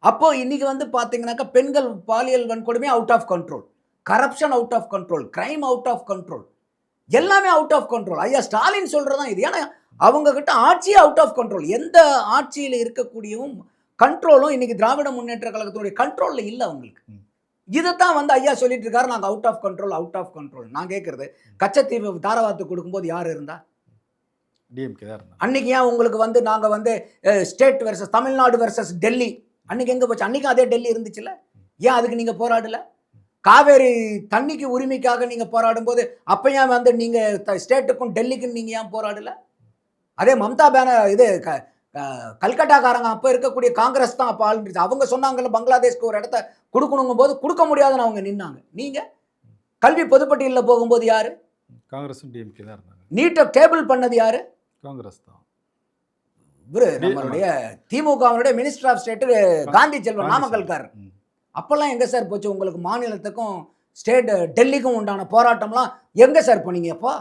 அப்போ இன்னைக்கு வந்து பார்த்தீங்கன்னாக்கா, பெண்கள் பாலியல் வன்கொடுமை out of control. Corruption out of control. Crime out of control. எல்லாமே அவுட் ஆஃப் கண்ட்ரோல். ஐயா ஸ்டாலின் சொல்றது தான் இது. ஏன்னா, அவங்க கிட்ட ஆட்சியே அவுட் ஆஃப் கண்ட்ரோல். எந்த ஆட்சியில இருக்கக்கூடியவும் கண்ட்ரோலும் இன்னைக்கு திராவிட முன்னேற்ற கழகத்துடைய கண்ட்ரோல்ல இல்ல அவங்களுக்கு. இதத்தான் வந்து ஐயா சொல்லிட்டு இருக்காரு. நாங்க out of control, out of control. நான் கேட்கிறது, கச்சத்தீவு தாரவாத்து கொடுக்கும்போது யார் இருந்தா? டிஎம்கே தான் இருந்தாங்க. அன்னைக்கு ஏன் உங்களுக்கு வந்து நாங்க வந்து state versus Tamil Nadu versus Delhi அன்னைக்கு எங்க போச்சு? அன்னைக்கு அதே டெல்லி இருந்துச்சுல்ல? ஏன் அதுக்கு நீங்க போராடல? காவேரி தண்ணிக்கு உரிமைக்காக நீங்க போராடும் போது அப்ப ஏன் வந்து நீங்க ஸ்டேட்டுக்கும் டெல்லிக்கும் நீங்க ஏன் போராடல? அதே மம்தா இது கல்கட்டாக்காரங்க அப்ப இருக்கக்கூடிய காங்கிரஸ் தான் அப்ப ஆளுந்துச்சு. அவங்க சொன்னாங்கல்ல பங்களாதேஷ்க்கு ஒரு இடத்த கொடுக்கணுங்கும் போது கொடுக்க முடியாதுன்னு அவங்க நின்னாங்க. நீங்க கல்வி பொதுப்பட்டியலில் போகும்போது யாரு? காங்கிரஸும் டிஎம்கே தான் இருந்தாங்க. நீட்டை டேபிள் பண்ணது யாரு? காங்கிரஸ் தான். நம்மளுடைய திமுகவினுடைய minister of state Gandhi Selvan நாமக்கல்காரர். அப்பெல்லாம் எங்க சார் போச்சு உங்களுக்கு மாநிலத்துக்கும் ஸ்டேட் டெல்லிக்கும் உண்டான போராட்டம்லாம் எங்க சார் போனீங்க அப்போ?